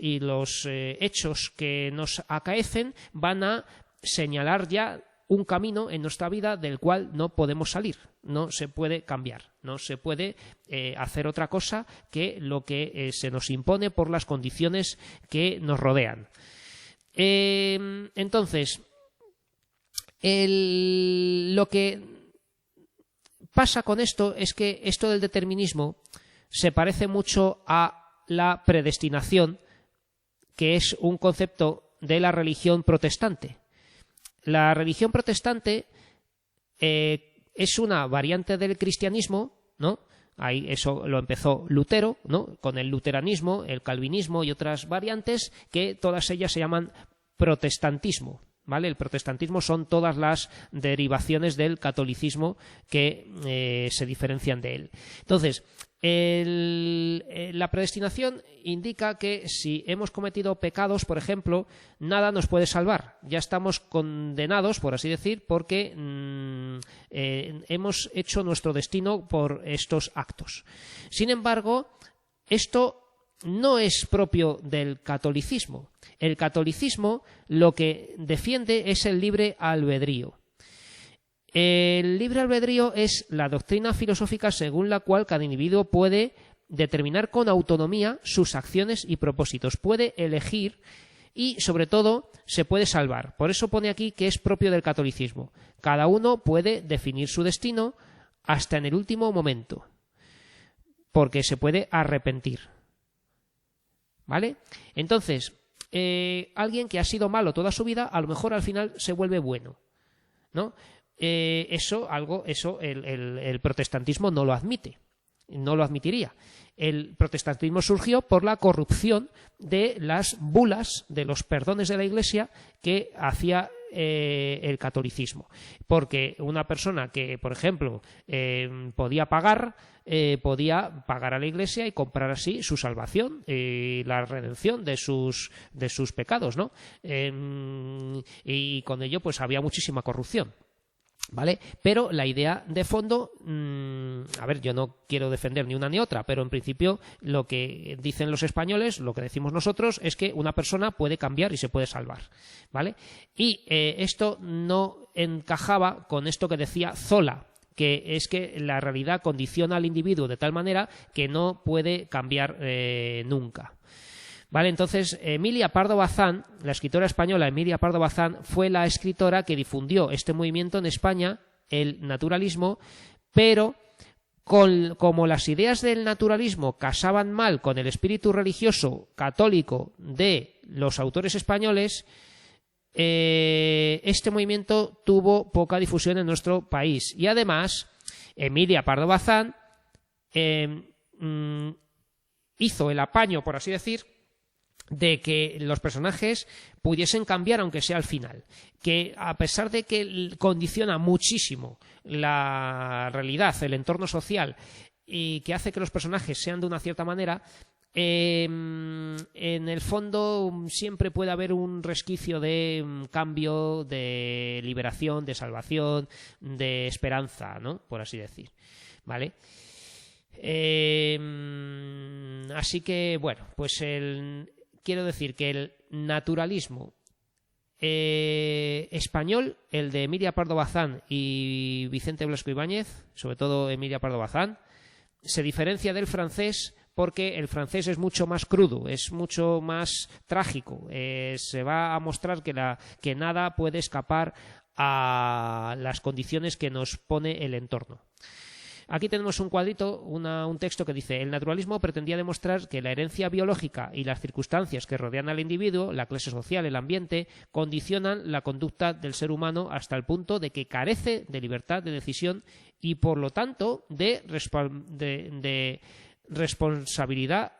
S1: hechos que nos acaecen van a señalar ya un camino en nuestra vida del cual no podemos salir, no se puede cambiar, no se puede hacer otra cosa que lo que se nos impone por las condiciones que nos rodean. Entonces, lo que pasa con esto es que esto del determinismo se parece mucho a la predestinación, que es un concepto de la religión protestante. La religión protestante es una variante del cristianismo, ¿no? Ahí eso lo empezó Lutero, ¿no? Con el luteranismo, el calvinismo y otras variantes, que todas ellas se llaman protestantismo, ¿vale? El protestantismo son todas las derivaciones del catolicismo que se diferencian de él. Entonces, la predestinación indica que si hemos cometido pecados, por ejemplo, nada nos puede salvar. Ya estamos condenados, por así decir, porque hemos hecho nuestro destino por estos actos. Sin embargo, esto no es propio del catolicismo. El catolicismo lo que defiende es el libre albedrío. El libre albedrío es la doctrina filosófica según la cual cada individuo puede determinar con autonomía sus acciones y propósitos, puede elegir y, sobre todo, se puede salvar. Por eso pone aquí que es propio del catolicismo. Cada uno puede definir su destino hasta en el último momento, porque se puede arrepentir. ¿Vale? Entonces, alguien que ha sido malo toda su vida, a lo mejor al final se vuelve bueno, ¿no? Eso el protestantismo no lo admite, no lo admitiría. El protestantismo surgió por la corrupción de las bulas, de los perdones de la Iglesia que hacía el catolicismo. Porque una persona que, por ejemplo, podía pagar a la Iglesia y comprar así su salvación y la redención de sus pecados, ¿no? Y con ello pues había muchísima corrupción. ¿Vale? Pero la idea de fondo, a ver, yo no quiero defender ni una ni otra, pero en principio lo que dicen los españoles, lo que decimos nosotros, es que una persona puede cambiar y se puede salvar, ¿vale? Y esto no encajaba con esto que decía Zola, que es que la realidad condiciona al individuo de tal manera que no puede cambiar nunca. Vale, entonces Emilia Pardo Bazán, la escritora española Emilia Pardo Bazán, fue la escritora que difundió este movimiento en España, el naturalismo, pero como las ideas del naturalismo casaban mal con el espíritu religioso católico de los autores españoles, este movimiento tuvo poca difusión en nuestro país. Y además, Emilia Pardo Bazán hizo el apaño, por así decir, de que los personajes pudiesen cambiar aunque sea al final, que a pesar de que condiciona muchísimo la realidad, el entorno social y que hace que los personajes sean de una cierta manera, en el fondo siempre puede haber un resquicio de cambio, de liberación, de salvación, de esperanza, ¿no? Por así decir, ¿vale? Así que, bueno, pues quiero decir que el naturalismo español, el de Emilia Pardo Bazán y Vicente Blasco Ibáñez, sobre todo Emilia Pardo Bazán, se diferencia del francés porque el francés es mucho más crudo, es mucho más trágico. Se va a mostrar que nada puede escapar a las condiciones que nos pone el entorno. Aquí tenemos un cuadrito, un texto que dice: el naturalismo pretendía demostrar que la herencia biológica y las circunstancias que rodean al individuo, la clase social, el ambiente, condicionan la conducta del ser humano hasta el punto de que carece de libertad de decisión y, por lo tanto, de responsabilidad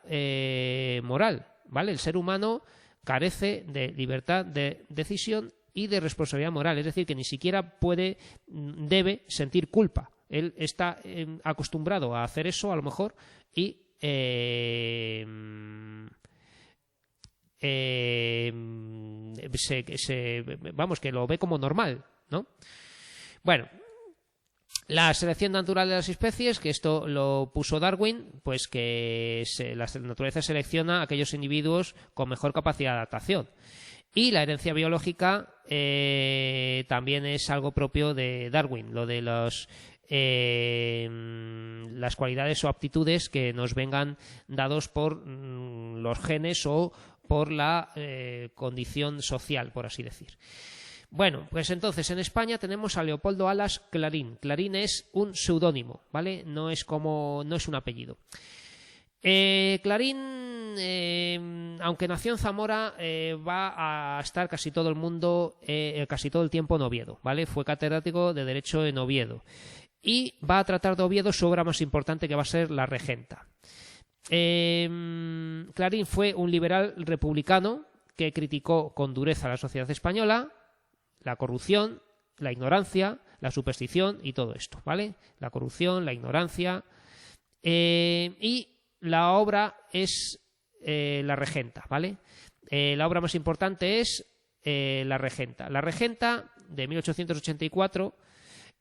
S1: moral, ¿vale? El ser humano carece de libertad de decisión y de responsabilidad moral, es decir, que ni siquiera debe sentir culpa. Él está acostumbrado a hacer eso, a lo mejor, y vamos, que lo ve como normal, ¿no? Bueno, la selección natural de las especies, que esto lo puso Darwin, pues que la naturaleza selecciona a aquellos individuos con mejor capacidad de adaptación. Y la herencia biológica también es algo propio de Darwin, lo de las cualidades o aptitudes que nos vengan dados por los genes o por la condición social, por así decir. Bueno, pues entonces en España tenemos a Leopoldo Alas Clarín. Clarín es un seudónimo, ¿vale? No es un apellido. Clarín, aunque nació en Zamora, va a estar casi todo el tiempo en Oviedo, ¿vale? Fue catedrático de Derecho en Oviedo y va a tratar de Oviedo su obra más importante, que va a ser La Regenta. Clarín fue un liberal republicano que criticó con dureza a la sociedad española, la corrupción, la ignorancia, la superstición y todo esto, ¿vale? La corrupción, la ignorancia y la obra es La Regenta, ¿vale? La obra más importante es La Regenta. La Regenta, de 1884,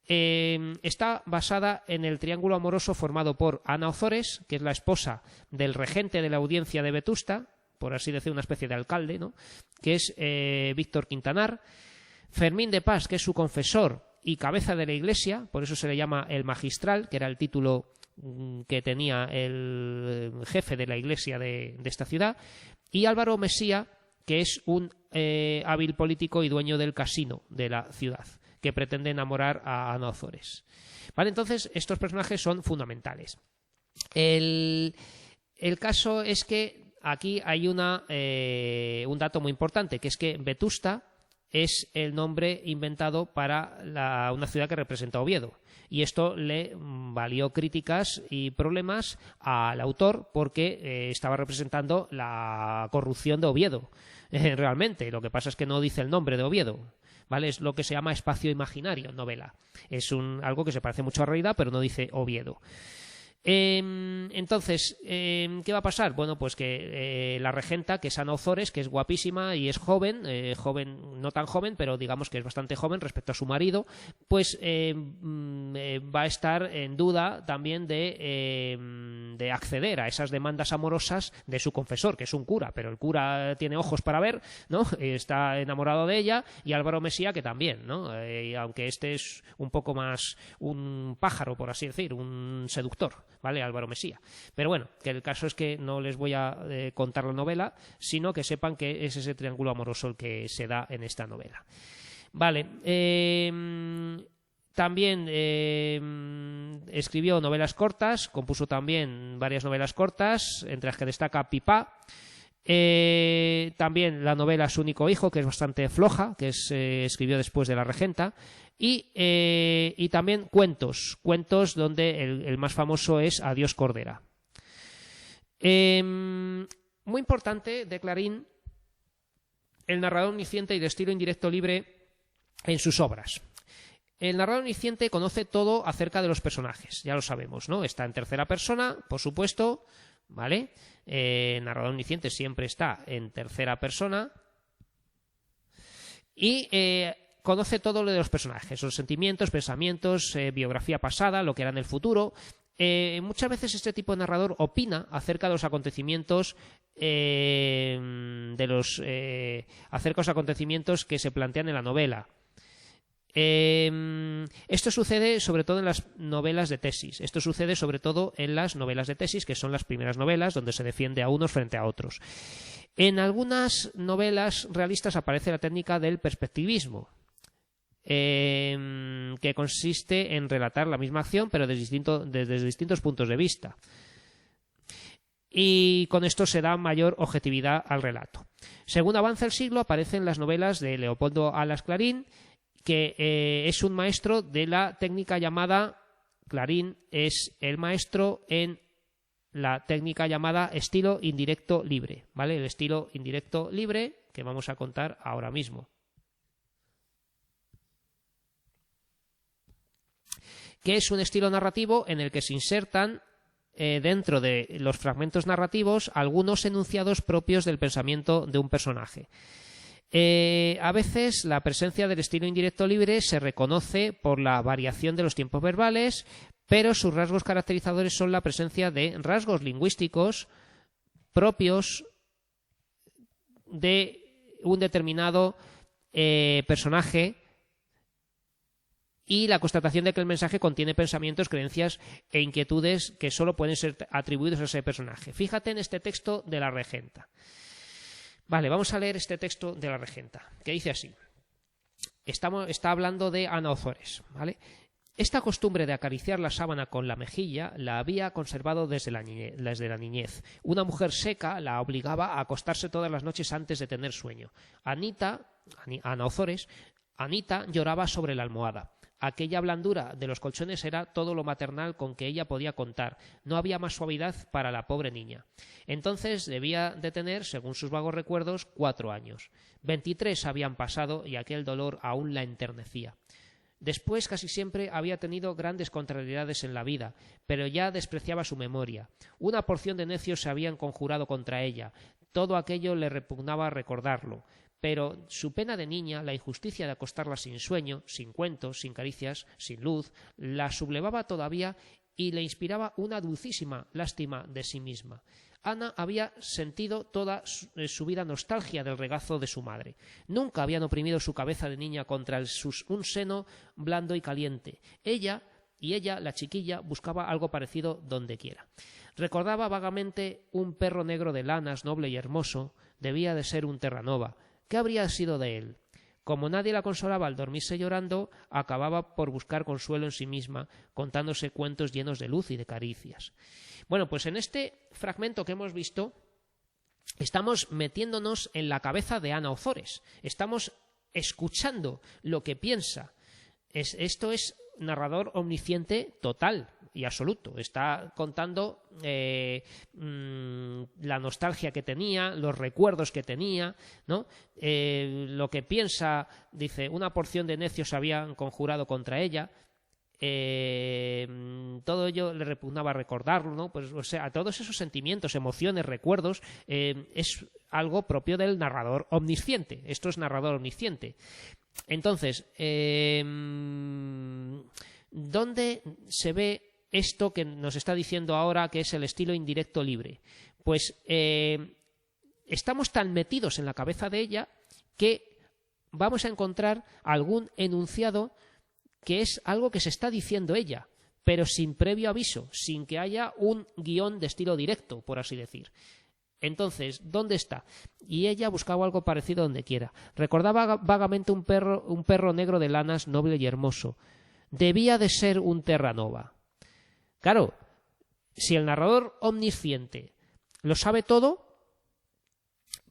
S1: está basada en el triángulo amoroso formado por Ana Ozores, que es la esposa del regente de la audiencia de Vetusta, por así decir, una especie de alcalde, ¿no? Que es Víctor Quintanar. Fermín de Pas, que es su confesor y cabeza de la iglesia, por eso se le llama el magistral, que era el título que tenía el jefe de la iglesia de esta ciudad, y Álvaro Mesía, que es un hábil político y dueño del casino de la ciudad, que pretende enamorar a Ana Ozores. Vale, entonces estos personajes son fundamentales. El caso es que aquí hay un dato muy importante, que es que Vetusta es el nombre inventado para una ciudad que representa Oviedo. Y esto le valió críticas y problemas al autor porque estaba representando la corrupción de Oviedo. Realmente, lo que pasa es que no dice el nombre de Oviedo, ¿vale? Es lo que se llama espacio imaginario en novela. Es algo que se parece mucho a la realidad, pero no dice Oviedo. Entonces, ¿qué va a pasar? Bueno, pues que la regenta, que es Ana Ozores, que es guapísima y es joven, no tan joven, pero digamos que es bastante joven respecto a su marido, pues va a estar en duda también de acceder a esas demandas amorosas de su confesor, que es un cura, pero el cura tiene ojos para ver, ¿no? Está enamorado de ella, y Álvaro Mesía, que también, ¿no? Aunque este es un poco más un pájaro, por así decir, un seductor, ¿vale? Álvaro Mesía. Pero bueno, que el caso es que no les voy a contar la novela, sino que sepan que es ese triángulo amoroso el que se da en esta novela. Vale. También escribió novelas cortas, compuso también varias novelas cortas, entre las que destaca Pipá. También la novela Su único hijo, que es bastante floja, que escribió después de La Regenta. Y también cuentos donde el más famoso es Adiós Cordera. Muy importante de Clarín el narrador omnisciente y de estilo indirecto libre en sus obras. El narrador omnisciente conoce todo acerca de los personajes, ya lo sabemos, ¿no? Está en tercera persona, por supuesto, ¿vale? El narrador omnisciente siempre está en tercera persona y conoce todo lo de los personajes, sus sentimientos, pensamientos, biografía pasada, lo que hará en el futuro. Muchas veces este tipo de narrador opina acerca de los acontecimientos acerca de los acontecimientos que se plantean en la novela. Esto sucede sobre todo en las novelas de tesis. Esto sucede sobre todo en las novelas de tesis, que son las primeras novelas donde se defiende a unos frente a otros. En algunas novelas realistas aparece la técnica del perspectivismo. que consiste en relatar la misma acción pero desde distintos puntos de vista. Y con esto se da mayor objetividad al relato. Según avanza el siglo, aparecen las novelas de Leopoldo Alas Clarín, que es un maestro de la técnica llamada, Clarín es el maestro en la técnica llamada estilo indirecto libre, ¿vale? El estilo indirecto libre que vamos a contar ahora mismo. Que es un estilo narrativo en el que se insertan dentro de los fragmentos narrativos algunos enunciados propios del pensamiento de un personaje. A veces la presencia del estilo indirecto libre se reconoce por la variación de los tiempos verbales, pero sus rasgos caracterizadores son la presencia de rasgos lingüísticos propios de un determinado personaje y la constatación de que el mensaje contiene pensamientos, creencias e inquietudes que solo pueden ser atribuidos a ese personaje. Fíjate en este texto de la regenta. Vale, vamos a leer este texto de la regenta, que dice así. Está hablando de Ana Ozores, ¿vale? Esta costumbre de acariciar la sábana con la mejilla la había conservado desde la niñez. Una mujer seca la obligaba a acostarse todas las noches antes de tener sueño. Ana Ozores, Anita lloraba sobre la almohada. Aquella blandura de los colchones era todo lo maternal con que ella podía contar. No había más suavidad para la pobre niña. Entonces debía de tener, según sus vagos recuerdos, 4 años. 23 habían pasado y aquel dolor aún la enternecía. Después casi siempre había tenido grandes contrariedades en la vida, pero ya despreciaba su memoria. Una porción de necios se habían conjurado contra ella. Todo aquello le repugnaba recordarlo. Pero su pena de niña, la injusticia de acostarla sin sueño, sin cuentos, sin caricias, sin luz, la sublevaba todavía y le inspiraba una dulcísima lástima de sí misma. Ana había sentido toda su vida nostalgia del regazo de su madre. Nunca habían oprimido su cabeza de niña contra un seno blando y caliente. Ella, la chiquilla, buscaba algo parecido donde quiera. Recordaba vagamente un perro negro de lanas, noble y hermoso. Debía de ser un Terranova. ¿Qué habría sido de él? Como nadie la consolaba al dormirse llorando, acababa por buscar consuelo en sí misma, contándose cuentos llenos de luz y de caricias. Bueno, pues en este fragmento que hemos visto, estamos metiéndonos en la cabeza de Ana Ozores. Estamos escuchando lo que piensa. Esto es narrador omnisciente total y absoluto. Está contando la nostalgia que tenía, los recuerdos que tenía, ¿no? Lo que piensa, dice, una porción de necios habían conjurado contra ella. Todo ello le repugnaba recordarlo, ¿no? Pues, o sea, todos esos sentimientos, emociones, recuerdos, es algo propio del narrador omnisciente. Esto es narrador omnisciente. Entonces, ¿dónde se ve esto que nos está diciendo ahora que es el estilo indirecto libre? Pues estamos tan metidos en la cabeza de ella que vamos a encontrar algún enunciado que es algo que se está diciendo ella, pero sin previo aviso, sin que haya un guión de estilo directo, por así decir. Entonces, ¿dónde está? Y ella buscaba algo parecido donde quiera. Recordaba vagamente un perro negro de lanas, noble y hermoso. Debía de ser un Terranova. Claro, si el narrador omnisciente lo sabe todo,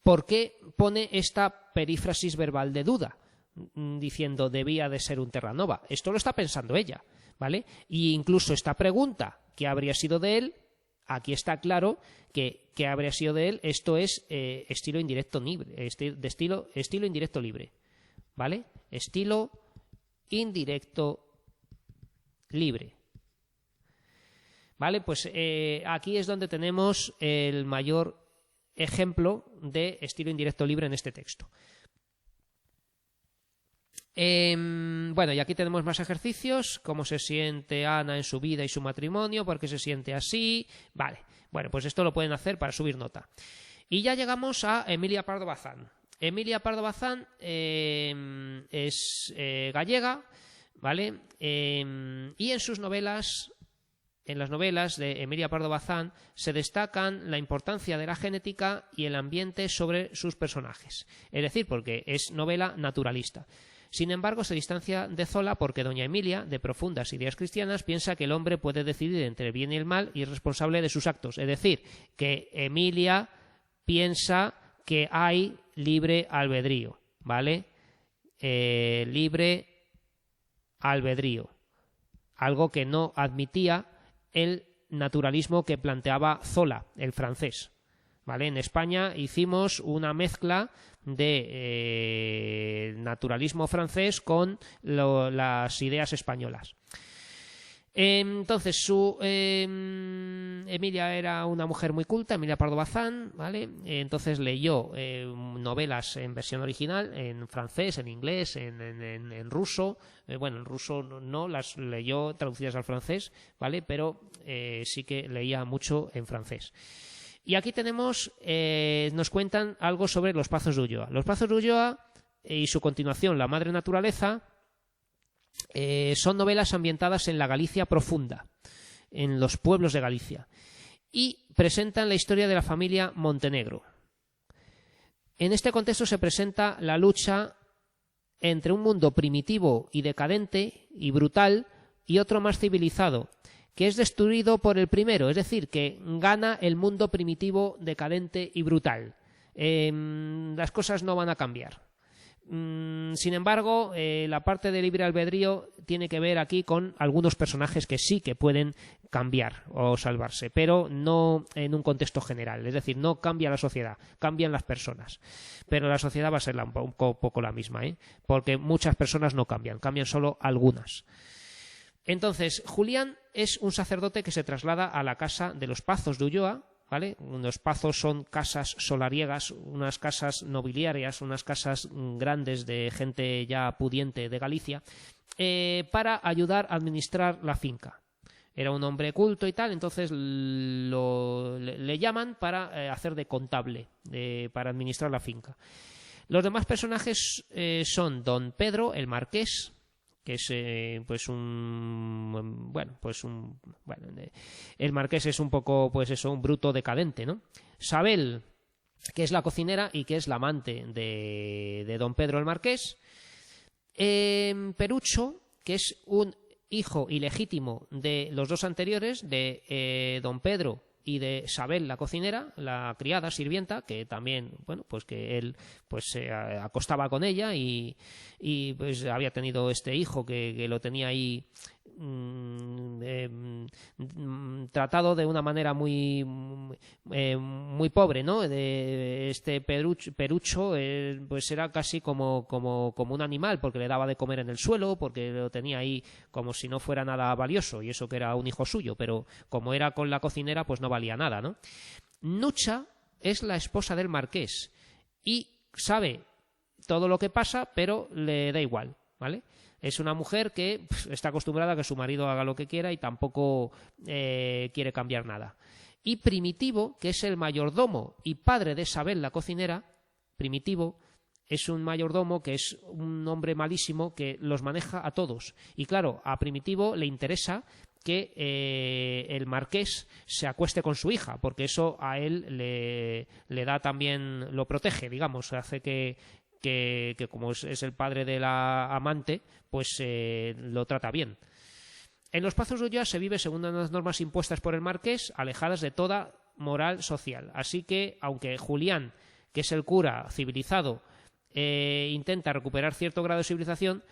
S1: ¿por qué pone esta perífrasis verbal de duda? Diciendo debía de ser un Terranova. Esto lo está pensando ella, ¿vale? Y incluso esta pregunta, ¿qué habría sido de él? Aquí está claro que habría sido de él. Esto es estilo indirecto libre, estilo indirecto libre, ¿vale? Estilo indirecto libre. Vale, pues aquí es donde tenemos el mayor ejemplo de estilo indirecto libre en este texto. Bueno, y aquí tenemos más ejercicios. Cómo se siente Ana en su vida y su matrimonio, por qué se siente así. Vale, bueno, pues esto lo pueden hacer para subir nota. Y ya llegamos a Emilia Pardo Bazán. Emilia Pardo Bazán es gallega, ¿vale? Y en sus novelas, en las novelas de Emilia Pardo Bazán, se destacan la importancia de la genética y el ambiente sobre sus personajes. Es decir, porque es novela naturalista. Sin embargo, se distancia de Zola porque doña Emilia, de profundas ideas cristianas, piensa que el hombre puede decidir entre el bien y el mal y es responsable de sus actos. Es decir, que Emilia piensa que hay libre albedrío, ¿vale? Libre albedrío, algo que no admitía el naturalismo que planteaba Zola, el francés. ¿Vale? En España hicimos una mezcla de naturalismo francés con las ideas españolas. Entonces, Emilia era una mujer muy culta, Emilia Pardo Bazán, ¿vale? Entonces leyó novelas en versión original, en francés, en inglés, en ruso. Bueno, en ruso no, las leyó traducidas al francés, ¿vale? Pero sí que leía mucho en francés. Y aquí tenemos, nos cuentan algo sobre los Pazos de Ulloa. Los Pazos de Ulloa y su continuación, La Madre Naturaleza, son novelas ambientadas en la Galicia profunda, en los pueblos de Galicia, y presentan la historia de la familia Montenegro. En este contexto se presenta la lucha entre un mundo primitivo y decadente y brutal y otro más civilizado, que es destruido por el primero, es decir, que gana el mundo primitivo, decadente y brutal. Las cosas no van a cambiar. Sin embargo, la parte de libre albedrío tiene que ver aquí con algunos personajes que sí que pueden cambiar o salvarse, pero no en un contexto general. Es decir, no cambia la sociedad, cambian las personas. Pero la sociedad va a ser un poco la misma, porque muchas personas no cambian, cambian solo algunas. Entonces, Julián es un sacerdote que se traslada a la casa de los Pazos de Ulloa, ¿vale? Los Pazos son casas solariegas, unas casas nobiliarias, unas casas grandes de gente ya pudiente de Galicia, para ayudar a administrar la finca. Era un hombre culto y tal, entonces le llaman para hacer de contable, para administrar la finca. Los demás personajes son don Pedro, el marqués, que es el marqués es un poco un bruto decadente, ¿no? Sabel, que es la cocinera y que es la amante de don Pedro el marqués. Perucho, que es un hijo ilegítimo de los dos anteriores, de don Pedro y de Sabel, la cocinera, la criada, sirvienta, que también, que él se acostaba con ella y pues había tenido este hijo que lo tenía ahí tratado de una manera muy pobre, ¿no? De este Perucho pues era casi como un animal, porque le daba de comer en el suelo, porque lo tenía ahí como si no fuera nada valioso, y eso que era un hijo suyo, pero como era con la cocinera pues no valía nada, ¿no? Nucha es la esposa del marqués y sabe todo lo que pasa, pero le da igual, ¿vale? Es una mujer que está acostumbrada a que su marido haga lo que quiera y tampoco quiere cambiar nada. Y Primitivo, que es el mayordomo y padre de Sabel, la cocinera, Primitivo es un mayordomo que es un hombre malísimo que los maneja a todos. Y claro, a Primitivo le interesa que el marqués se acueste con su hija, porque eso a él le da también, lo protege, digamos, hace que como es el padre de la amante, pues lo trata bien. En los Pazos de Ulloa se vive según unas normas impuestas por el marqués, alejadas de toda moral social. Así que, aunque Julián, que es el cura civilizado, intenta recuperar cierto grado de civilización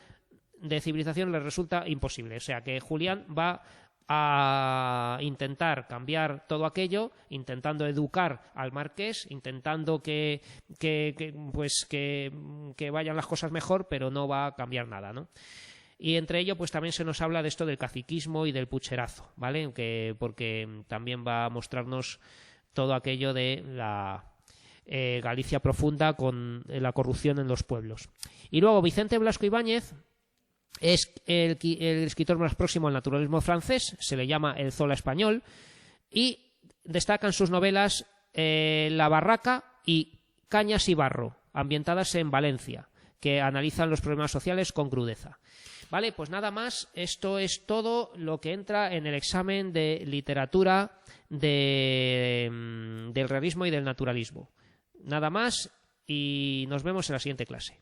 S1: le resulta imposible. O sea que Julián va a intentar cambiar todo aquello, intentando educar al marqués, intentando que vayan las cosas mejor, pero no va a cambiar nada, ¿no? Y entre ello pues también se nos habla de esto del caciquismo y del pucherazo, ¿vale? Porque también va a mostrarnos todo aquello de la Galicia profunda con la corrupción en los pueblos. Y luego Vicente Blasco Ibáñez es el escritor más próximo al naturalismo francés, se le llama el Zola español, y destacan sus novelas La Barraca y Cañas y Barro, ambientadas en Valencia, que analizan los problemas sociales con crudeza. Vale, pues nada más, esto es todo lo que entra en el examen de literatura del realismo y del naturalismo. Nada más y nos vemos en la siguiente clase.